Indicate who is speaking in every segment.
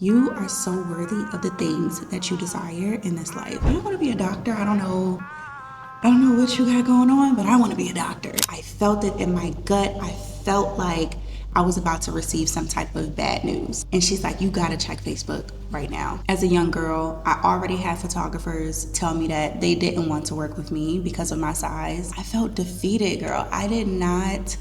Speaker 1: You are so worthy of the things that you desire in this life. I want to be a doctor. I don't know what you got going on, but I want to be a doctor. I felt it in my gut. I felt like I was about to receive some type of bad news. And she's like, you got to check Facebook right now. As a young girl, I already had photographers tell me that they didn't want to work with me because of my size. I felt defeated, girl. I did not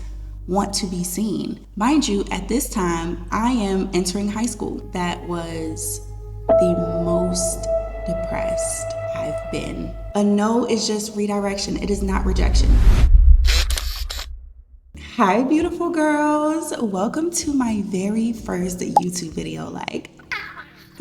Speaker 1: want to be seen. Mind you, at this time, I am entering high school. That was the most depressed I've been. A no is just redirection. It is not rejection. Hi, beautiful girls. Welcome to my very first YouTube video.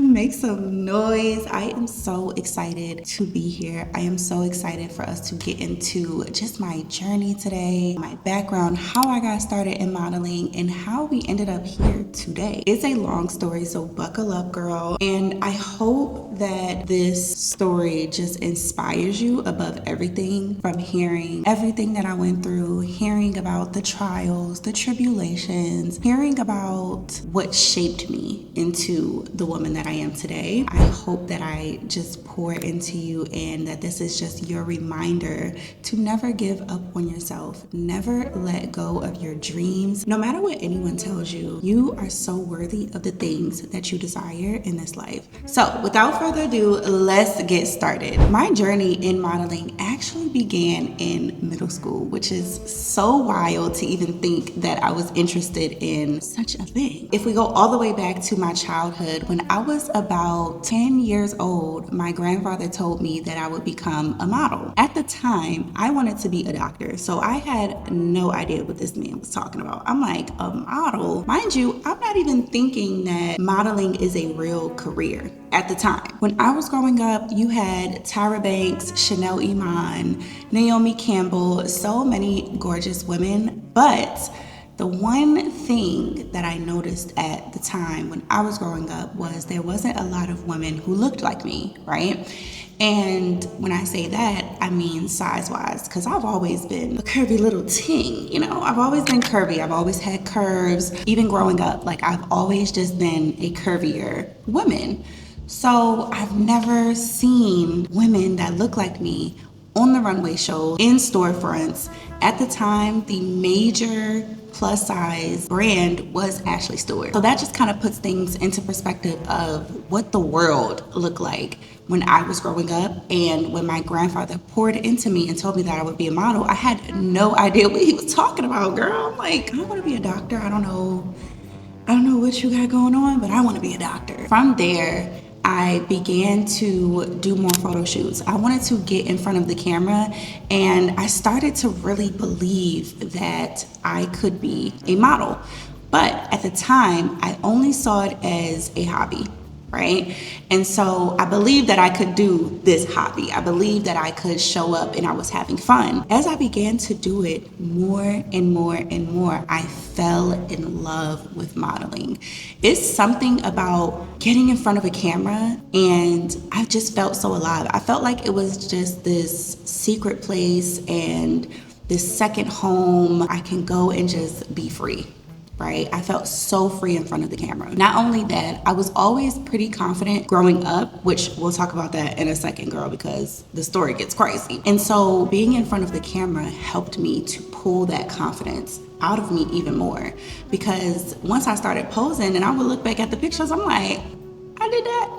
Speaker 1: Make some noise. I am so excited to be here. I am so excited for us to get into just my journey today, my background, how I got started in modeling, and how we ended up here today. It's a long story, so buckle up, girl. And I hope that this story just inspires you above everything, from hearing everything that I went through, hearing about the trials, the tribulations, hearing about what shaped me into the woman that I am today. I hope that I just pour into you and that this is just your reminder to never give up on yourself. Never let go of your dreams. No matter what anyone tells you, you are so worthy of the things that you desire in this life. So without further ado, let's get started. My journey in modeling actually began in middle school, which is so wild to even think that I was interested in such a thing. If we go all the way back to my childhood, when I was about 10 years old, my grandfather told me that I would become a model. At the time, I wanted to be a doctor, so I had no idea what this man was talking about. I'm like, a model? Mind you, I'm not even thinking that modeling is a real career at the time. When I was growing up, you had Tyra Banks, Chanel Iman, Naomi Campbell, so many gorgeous women, but the one thing that I noticed at the time when I was growing up was there wasn't a lot of women who looked like me, right? And when I say that, I mean size-wise, because I've always been a curvy little ting, I've always been curvy. I've always had curves. Even growing up, I've always just been a curvier woman. So I've never seen women that look like me on the runway shows, in storefronts. At the time, the major plus size brand was Ashley Stewart. So that just kind of puts things into perspective of what the world looked like when I was growing up. And when my grandfather poured into me and told me that I would be a model, I had no idea what he was talking about, girl. I'm like, I want to be a doctor. I don't know what you got going on, but I want to be a doctor. From there, I began to do more photo shoots. I wanted to get in front of the camera, and I started to really believe that I could be a model. But at the time, I only saw it as a hobby, right? And so I believed that I could do this hobby. I believed that I could show up and I was having fun. As I began to do it more and more and more, I fell in love with modeling. It's something about getting in front of a camera, and I just felt so alive. I felt like it was just this secret place and this second home. I can go and just be free. Right? I felt so free in front of the camera. Not only that, I was always pretty confident growing up, which we'll talk about that in a second, girl, because the story gets crazy. And so being in front of the camera helped me to pull that confidence out of me even more, because once I started posing and I would look back at the pictures, I'm like, I did that.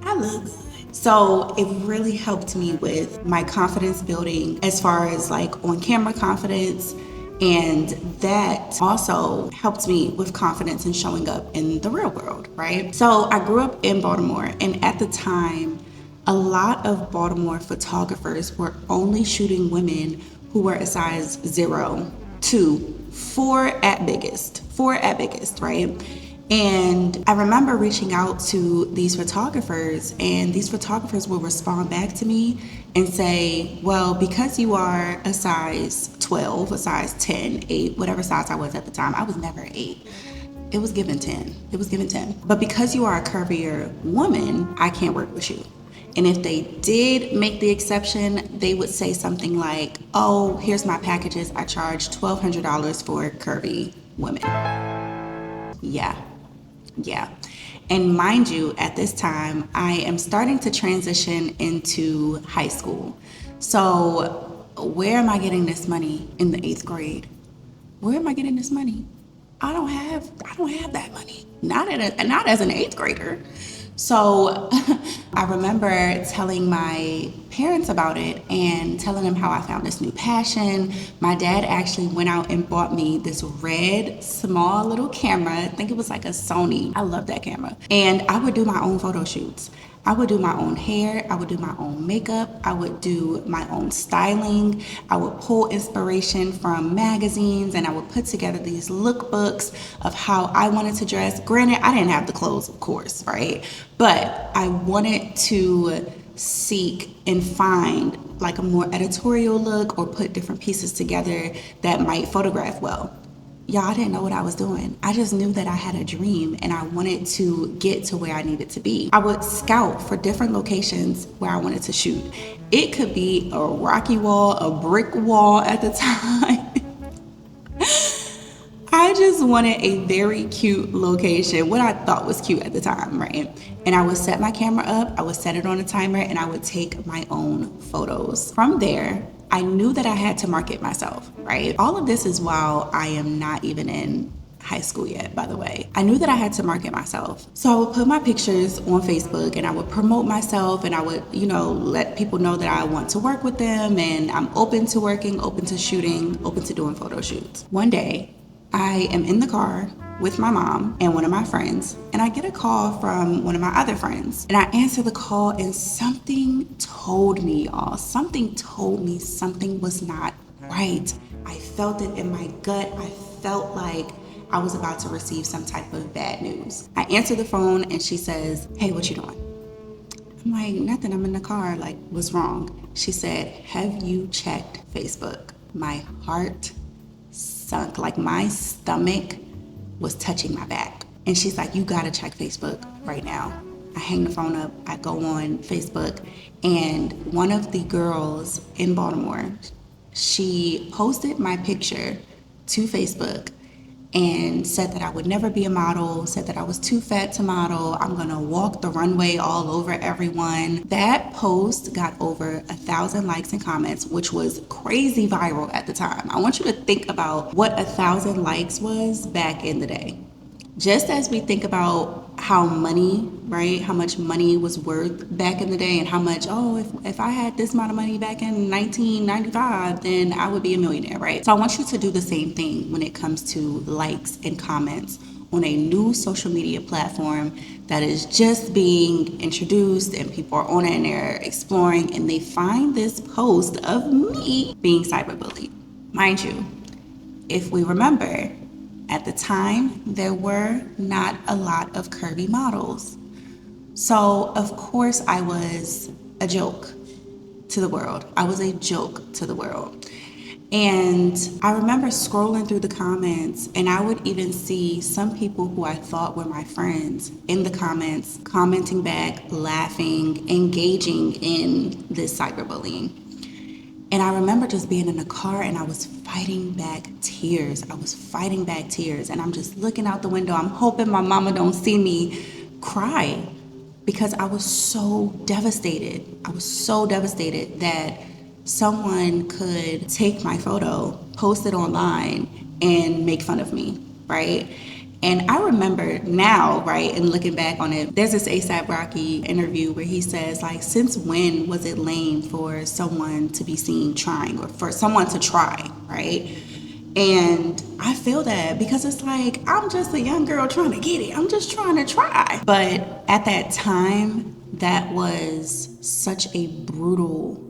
Speaker 1: I look good. So it really helped me with my confidence building as far as on camera confidence. And that also helped me with confidence in showing up in the real world, right? So I grew up in Baltimore, and at the time, a lot of Baltimore photographers were only shooting women who were a size 0 to 4 at biggest, right? And I remember reaching out to these photographers, and these photographers will respond back to me and say, well, because you are a size 12, a size 10, 8, whatever size I was at the time, I was never 8. It was given 10. But because you are a curvier woman, I can't work with you. And if they did make the exception, they would say something like, oh, here's my packages. I charge $1,200 for curvy women. Yeah. Yeah. And mind you, at this time, I am starting to transition into high school. So, where am I getting this money in the 8th grade? Where am I getting this money? I don't have that money. Not as an 8th grader. So I remember telling my parents about it and telling them how I found this new passion. My dad actually went out and bought me this red small little camera. I think it was like a Sony. I love that camera. And I would do my own photo shoots. I would do my own hair, I would do my own makeup, I would do my own styling, I would pull inspiration from magazines, and I would put together these lookbooks of how I wanted to dress. Granted, I didn't have the clothes, of course, right? But I wanted to seek and find like a more editorial look or put different pieces together that might photograph well. Y'all, I didn't know what I was doing. I just knew that I had a dream and I wanted to get to where I needed to be. I would scout for different locations where I wanted to shoot. It could be a rocky wall, a brick wall at the time. I just wanted a very cute location, what I thought was cute at the time, right? And I would set my camera up, I would set it on a timer, and I would take my own photos. From there, I knew that I had to market myself, right? All of this is while I am not even in high school yet, by the way. I knew that I had to market myself. So I would put my pictures on Facebook and I would promote myself and I would, let people know that I want to work with them and I'm open to working, open to shooting, open to doing photo shoots. One day, I am in the car with my mom and one of my friends, and I get a call from one of my other friends. And I answer the call, and something told me, y'all, something told me something was not right. I felt it in my gut. I felt like I was about to receive some type of bad news. I answer the phone, and she says, "Hey, what you doing?" I'm like, "Nothing, I'm in the car. Like, what's wrong?" She said, "Have you checked Facebook?" My heart sunk, like my stomach was touching my back. And she's like, "You gotta check Facebook right now." I hang the phone up, I go on Facebook, and one of the girls in Baltimore, she posted my picture to Facebook and said that I would never be a model, said that I was too fat to model, I'm gonna walk the runway all over everyone. That post got over 1,000 likes and comments, which was crazy viral at the time. I want you to think about what 1,000 likes was back in the day. Just as we think about how money, right, how much money was worth back in the day and how much, if I had this amount of money back in 1995, then I would be a millionaire, right? So I want you to do the same thing when it comes to likes and comments on a new social media platform that is just being introduced and people are on it and they're exploring and they find this post of me being cyberbullied. Mind you, if we remember, at the time, there were not a lot of curvy models. So, of course, I was a joke to the world. I was a joke to the world. And I remember scrolling through the comments, and I would even see some people who I thought were my friends in the comments, commenting back, laughing, engaging in this cyberbullying. And I remember just being in the car and I was fighting back tears. And I'm just looking out the window. I'm hoping my mama don't see me cry because I was so devastated. I was so devastated that someone could take my photo, post it online, and make fun of me, right? And I remember now, right, and looking back on it, there's this A$AP Rocky interview where he says, like, since when was it lame for someone to be seen trying or for someone to try, right? And I feel that because it's like, I'm just a young girl trying to get it. I'm just trying to try. But at that time, that was such a brutal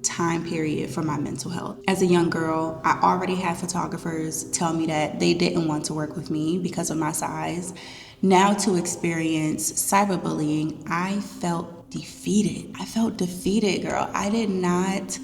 Speaker 1: time period for my mental health. As a young girl, I already had photographers tell me that they didn't want to work with me because of my size. Now to experience cyberbullying, I felt defeated. Girl. I did not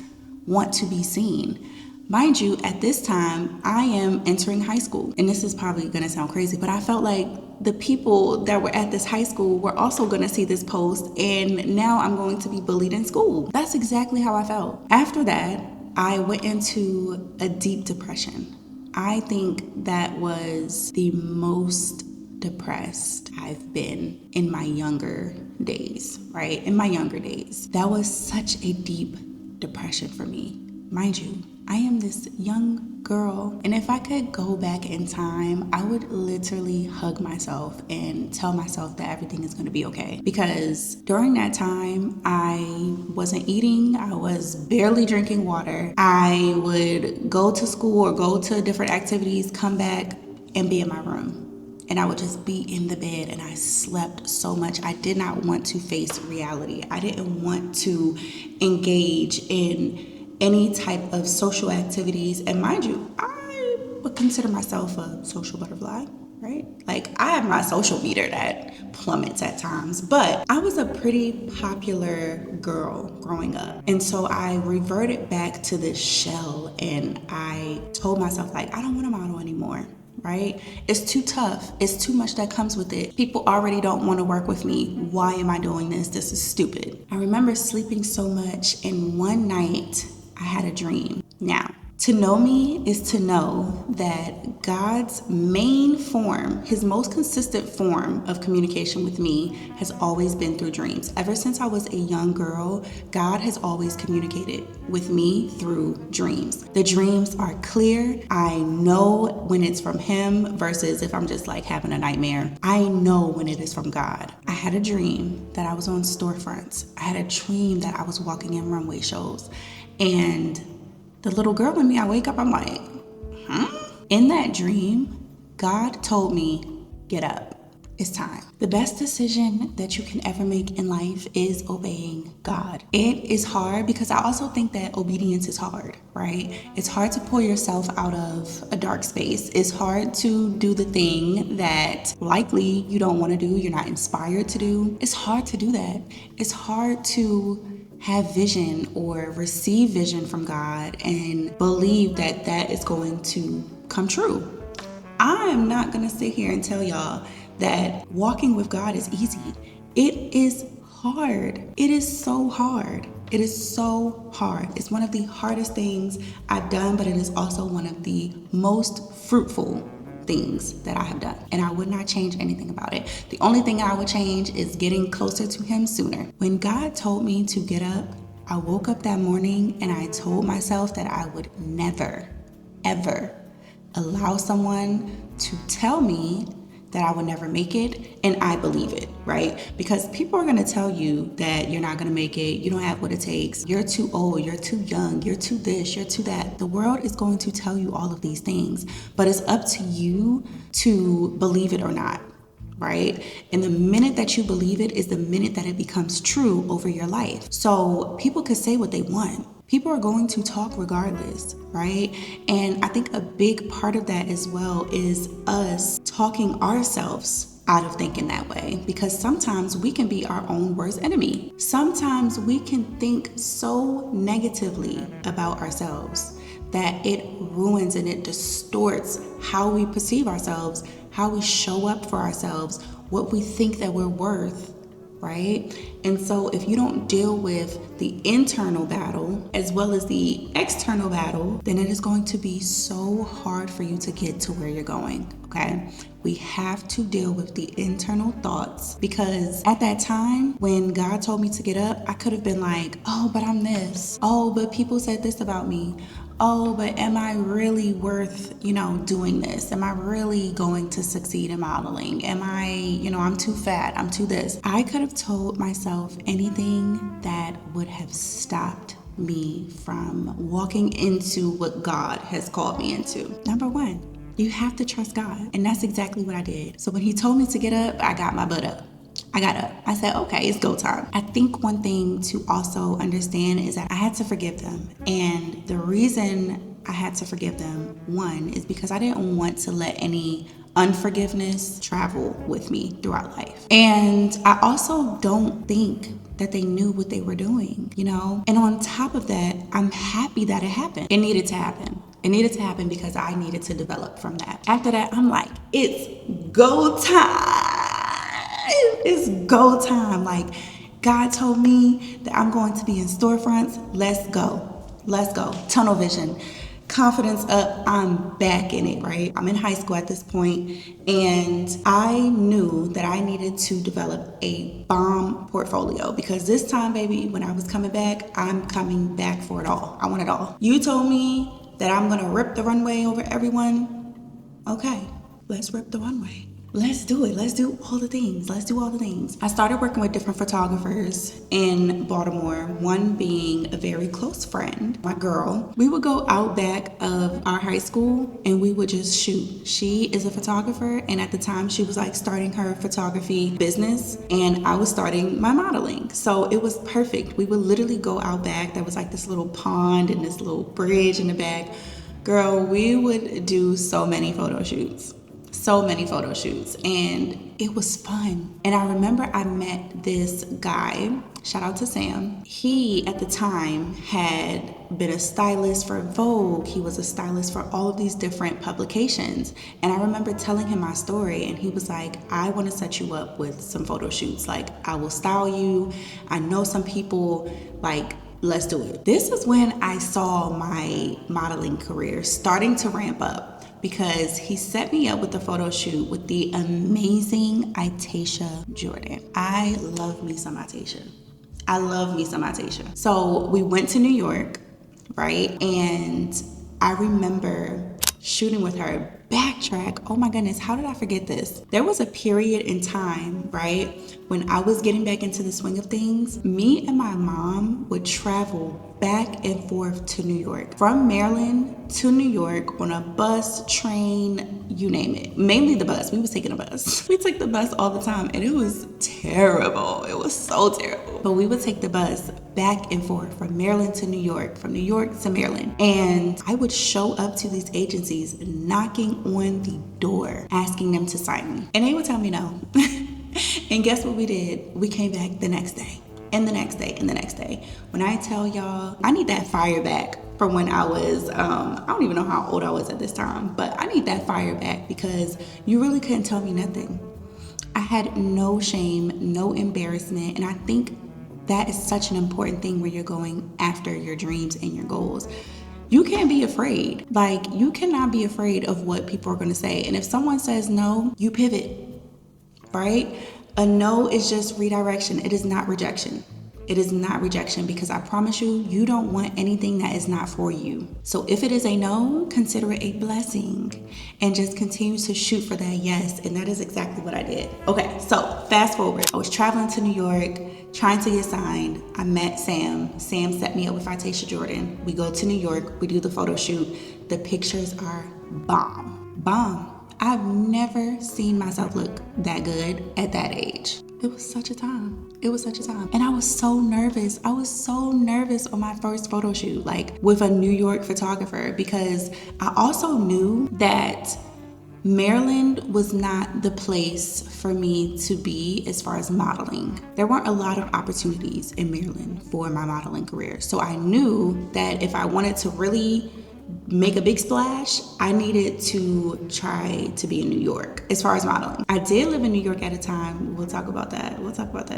Speaker 1: want to be seen. Mind you, at this time, I am entering high school. And this is probably gonna sound crazy, but I felt like the people that were at this high school were also gonna see this post, and now I'm going to be bullied in school. That's exactly how I felt. After that, I went into a deep depression. I think that was the most depressed I've been in my younger days, right? In my younger days. That was such a deep depression for me. Mind you, I am this young girl, and if I could go back in time, I would literally hug myself and tell myself that everything is going to be okay. Because during that time, I wasn't eating, I was barely drinking water. I would go to school or go to different activities, come back, and be in my room. And I would just be in the bed, and I slept so much. I did not want to face reality. I didn't want to engage in any type of social activities. And mind you, I would consider myself a social butterfly, right? Like, I have my social meter that plummets at times, but I was a pretty popular girl growing up. And so I reverted back to this shell, and I told myself, like, I don't want to model anymore. Right? It's too tough. It's too much that comes with it. People already don't want to work with me. Why am I doing this? This is stupid. I remember sleeping so much, and one night I had a dream. Now, to know me is to know that God's main form, his most consistent form of communication with me has always been through dreams. Ever since I was a young girl, God has always communicated with me through dreams. The dreams are clear. I know when it's from him versus if I'm just like having a nightmare. I know when it is from God. I had a dream that I was on storefronts. I had a dream that I was walking in runway shows. And the little girl in me, I wake up, I'm like, In that dream, God told me, get up. It's time. The best decision that you can ever make in life is obeying God. It is hard because I also think that obedience is hard, right? It's hard to pull yourself out of a dark space. It's hard to do the thing that likely you don't want to do, you're not inspired to do. It's hard to do that. It's hard to have vision or receive vision from God and believe that that is going to come true. I am not going to sit here and tell y'all that walking with God is easy. It is hard. It is so hard. It is so hard. It's one of the hardest things I've done, but it is also one of the most fruitful things that I have done. And I would not change anything about it. The only thing I would change is getting closer to him sooner. When God told me to get up, I woke up that morning and I told myself that I would never, ever allow someone to tell me that I would never make it, and I believe it, right? Because people are gonna tell you that you're not gonna make it, you don't have what it takes, you're too old, you're too young, you're too this, you're too that. The world is going to tell you all of these things, but it's up to you to believe it or not, right? And the minute that you believe it is the minute that it becomes true over your life. So people could say what they want. People are going to talk regardless, right? And I think a big part of that as well is us talking ourselves out of thinking that way, because sometimes we can be our own worst enemy. Sometimes we can think so negatively about ourselves that it ruins and it distorts how we perceive ourselves, how we show up for ourselves, what we think that we're worth, right? And so if you don't deal with the internal battle as well as the external battle, then it is going to be so hard for you to get to where you're going, okay? We have to deal with the internal thoughts, because at that time when God told me to get up, I could have been like, oh, but I'm this. Oh, but people said this about me. Oh, but am I really worth, doing this? Am I really going to succeed in modeling? Am I, I'm too fat, I'm too this. I could have told myself anything that would have stopped me from walking into what God has called me into. Number one, you have to trust God. And that's exactly what I did. So when he told me to get up, I got my butt up. I got up. I said, okay, it's go time. I think one thing to also understand is that I had to forgive them. And the reason I had to forgive them, one, is because I didn't want to let any unforgiveness travel with me throughout life. And I also don't think that they knew what they were doing, And on top of that, I'm happy that it happened. It needed to happen. It needed to happen because I needed to develop from that. After that, I'm like, it's go time. It's go time. Like, God told me that I'm going to be in storefronts. Let's go. Let's go. Tunnel vision. confidence up, I'm back in it, right? I'm in high school at this point, and I knew that I needed to develop a bomb portfolio because this time, baby, when I was coming back, I'm coming back for it all. I want it all. You told me that I'm gonna rip the runway over everyone. Okay, let's rip the runway. Let's do it. Let's do all the things. Let's do all the things. I started working with different photographers in Baltimore, one being a very close friend, my girl. We would go out back of our high school and we would just shoot. She is a photographer, and at the time she was like starting her photography business and I was starting my modeling. So it was perfect. We would literally go out back. There was like this little pond and this little bridge in the back. Girl, we would do so many photo shoots. So many photo shoots, and it was fun. And I remember I met this guy, shout out to Sam. He at the time had been a stylist for Vogue. He was a stylist for all of these different publications. And I remember telling him my story, and he was like, I want to set you up with some photo shoots. Like, I will style you. I know some people, like, let's do it. This is when I saw my modeling career starting to ramp up, because he set me up with a photo shoot with the amazing Itasha Jordan. I love me some Itasha. I love me some Itasha. So we went to New York, right? And I remember shooting with her. Backtrack, oh my goodness, how did I forget this? There was a period in time, right, when I was getting back into the swing of things. Me and my mom would travel back and forth to New York, from Maryland to New York on a bus, train, you name it. Mainly the bus. We was taking a bus. We took the bus all the time, and it was terrible. It was so terrible. But we would take the bus back and forth from Maryland to New York, from New York to Maryland. And I would show up to these agencies knocking on the door, asking them to sign me. And they would tell me no. And guess what we did? We came back the next day, and the next day, and the next day. When I tell y'all, I need that fire back from when I was, I don't even know how old I was at this time, but I need that fire back because you really couldn't tell me nothing. I had no shame, no embarrassment, and I think that is such an important thing where you're going after your dreams and your goals. You can't be afraid. Like, you cannot be afraid of what people are going to say. And if someone says no, you pivot, right? A no is just redirection. It is not rejection. It is not rejection, because I promise you, you don't want anything that is not for you. So if it is a no, consider it a blessing and just continue to shoot for that yes. And that is exactly what I did. Okay, so fast forward. I was traveling to New York, trying to get signed. I met Sam. Sam set me up with Itasha Jordan. We go to New York. We do the photo shoot. The pictures are bomb. Bomb. I've never seen myself look that good at that age. It was such a time. It was such a time. And I was so nervous. I was so nervous on my first photo shoot, like with a New York photographer, because I also knew that Maryland was not the place for me to be as far as modeling. There weren't a lot of opportunities in Maryland for my modeling career. So I knew that if I wanted to really make a big splash, I needed to try to be in New York as far as modeling. I did live in New York at a time. We'll talk about that.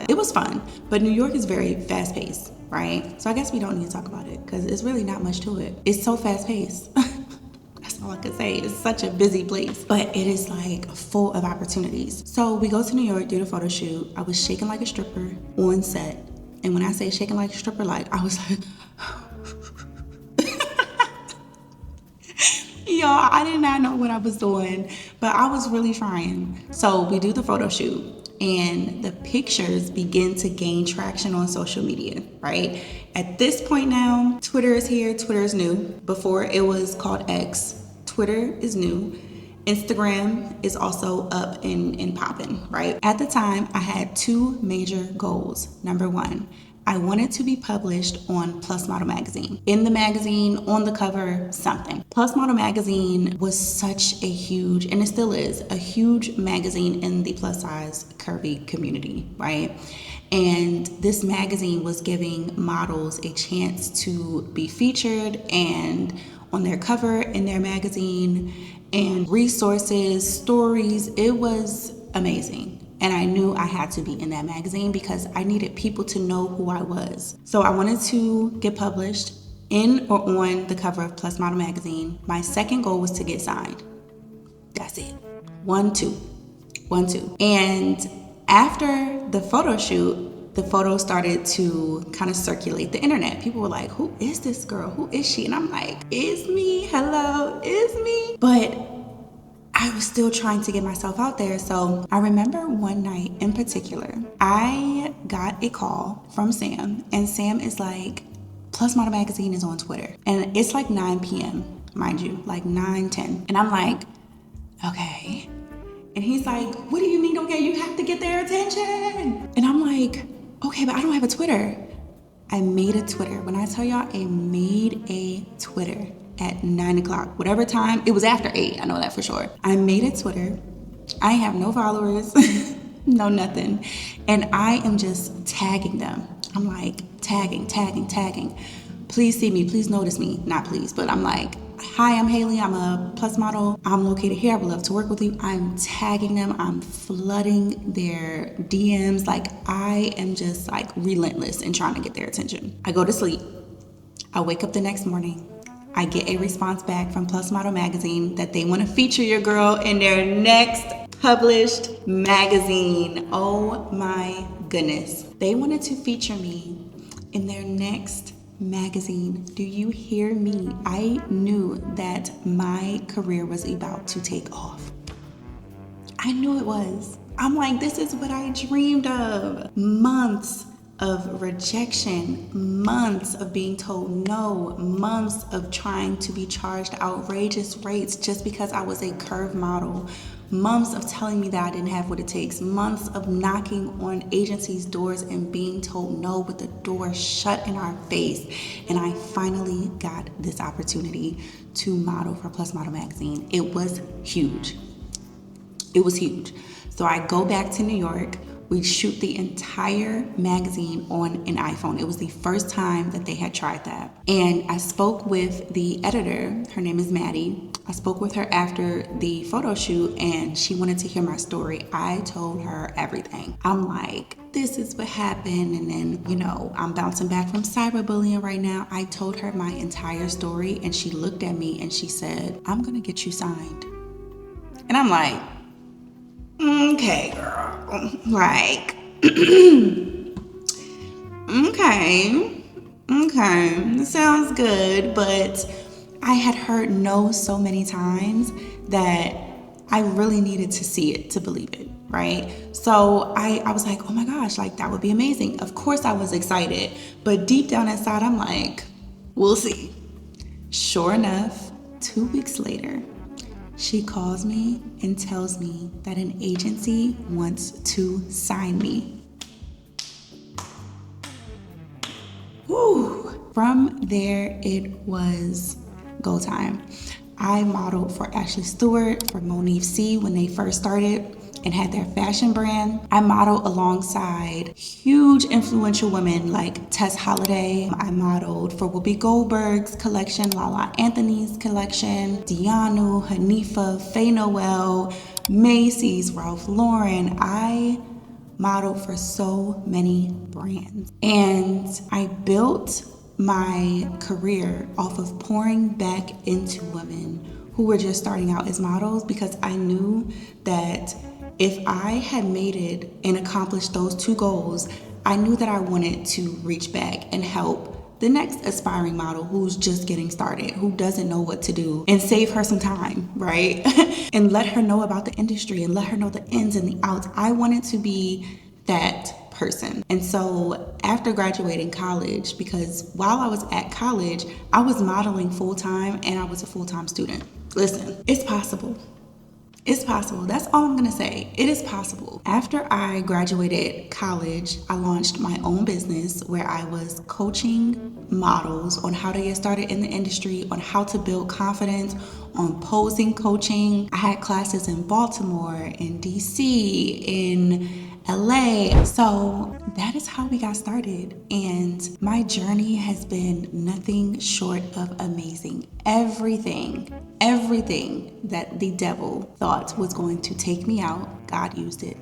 Speaker 1: It was fun, but New York is very fast paced, right? So I guess we don't need to talk about it because it's really not much to it. It's so fast paced. That's all I could say. It's such a busy place, but it is like full of opportunities. So we go to New York, do the photo shoot. I was shaking like a stripper on set. And when I say shaking like a stripper, like I was like, y'all, I did not know what I was doing, but I was really trying. So we do the photo shoot and the pictures begin to gain traction on social media, right? At this point now, Twitter is here. Twitter is new. Before it was called X. Twitter is new. Instagram is also up and popping, right? At the time, I had two major goals. Number one, I wanted to be published on Plus Model magazine. In the magazine, on the cover, something. Plus Model magazine was such a huge, and it still is, a huge magazine in the plus size curvy community, right? And this magazine was giving models a chance to be featured and on their cover in their magazine, and resources, stories. It was amazing. And I knew I had to be in that magazine because I needed people to know who I was. So I wanted to get published. in or on the cover of Plus Model magazine. My second goal was to get signed. That's it. 1, 2. 1, 2. And after the photo shoot, the photos started to kind of circulate the internet. People were like, who is this girl? Who is she? And I'm like, it's me. Hello, it's me. But I was still trying to get myself out there. So I remember one night in particular, I got a call from Sam, and Sam is like, Plus Model Magazine is on Twitter. And it's like 9 p.m., mind you, like 9, 10. And I'm like, okay. And he's like, what do you mean? Okay, you have to get their attention. And I'm like, okay, but I don't have a Twitter. I made a Twitter. When I tell y'all, I made a Twitter at 9 o'clock, whatever time. It was after 8, I know that for sure. I made a Twitter. I have no followers, no nothing. And I am just tagging them. I'm like, tagging. Please see me, please notice me. Not please, but I'm like, hi, I'm Haley, I'm a plus model. I'm located here, I would love to work with you. I'm tagging them, I'm flooding their DMs. Like, I am just like relentless in trying to get their attention. I go to sleep. I wake up the next morning. I get a response back from Plus Model Magazine that they want to feature your girl in their next published magazine. Oh my goodness. They wanted to feature me in their next magazine. Do you hear me? I knew that my career was about to take off. I knew it was. I'm like, this is what I dreamed of. Months of rejection, months of being told no, months of trying to be charged outrageous rates just because I was a curve model, months of telling me that I didn't have what it takes, months of knocking on agencies' doors and being told no with the door shut in our face. And I finally got this opportunity to model for Plus Model Magazine. It was huge. It was huge. So I go back to New York. We shoot the entire magazine on an iPhone. It was the first time that they had tried that. And I spoke with the editor. Her name is Maddie. I spoke with her after the photo shoot, and she wanted to hear my story. I told her everything. I'm like, this is what happened. And then, I'm bouncing back from cyberbullying right now. I told her my entire story, and she looked at me and she said, I'm gonna get you signed. And I'm like, okay, girl. Like, okay, sounds good. But I had heard no so many times that I really needed to see it to believe it, right? So I was like, oh my gosh, like that would be amazing. Of course I was excited, but deep down inside, I'm like, we'll see. Sure enough, 2 weeks later, she calls me and tells me that an agency wants to sign me. Woo! From there, it was go time. I modeled for Ashley Stewart, for Monique C when they first started and had their fashion brand. I modeled alongside huge influential women like Tess Holliday. I modeled for Whoopi Goldberg's collection, Lala Anthony's collection, Dianu, Hanifa, Faye Noel, Macy's, Ralph Lauren. I modeled for so many brands. And I built my career off of pouring back into women who were just starting out as models, because I knew that if I had made it and accomplished those 2 goals, I knew that I wanted to reach back and help the next aspiring model who's just getting started, who doesn't know what to do, and save her some time, right? And let her know about the industry and let her know the ins and the outs. I wanted to be that person. And so after graduating college, because while I was at college, I was modeling full-time and I was a full-time student. Listen, it's possible. It's possible. That's all I'm gonna say. It is possible. After I graduated college, I launched my own business where I was coaching models on how to get started in the industry, on how to build confidence, on posing coaching. I had classes in Baltimore, in DC, in LA. So that is how we got started. And my journey has been nothing short of amazing. Everything that the devil thought was going to take me out, God used it,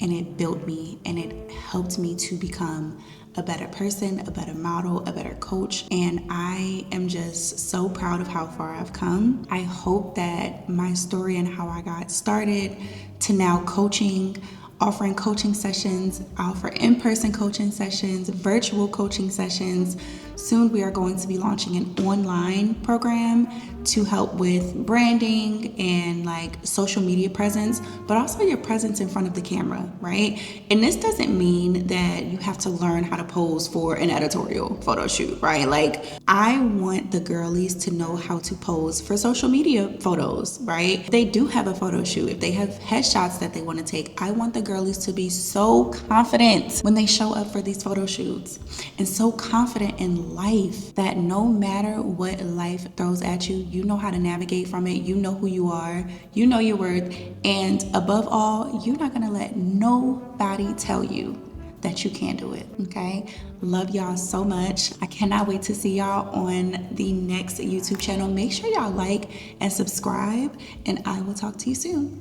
Speaker 1: and it built me, and it helped me to become a better person, a better model, a better coach. And I am just so proud of how far I've come. I hope that my story and how I got started to now coaching, offering coaching sessions, I offer in-person coaching sessions, virtual coaching sessions. Soon we are going to be launching an online program to help with branding and like social media presence, but also your presence in front of the camera, right? And this doesn't mean that you have to learn how to pose for an editorial photo shoot, right? Like I want the girlies to know how to pose for social media photos, right? If they do have a photo shoot, if they have headshots that they want to take, I want the girlies to be so confident when they show up for these photo shoots and so confident in life that no matter what life throws at you, you know how to navigate from it. You know who you are, you know your worth, and above all, you're not gonna let nobody tell you that you can't do it, okay? Love y'all so much. I cannot wait to see y'all on the next YouTube channel. Make sure y'all like and subscribe, and I will talk to you soon.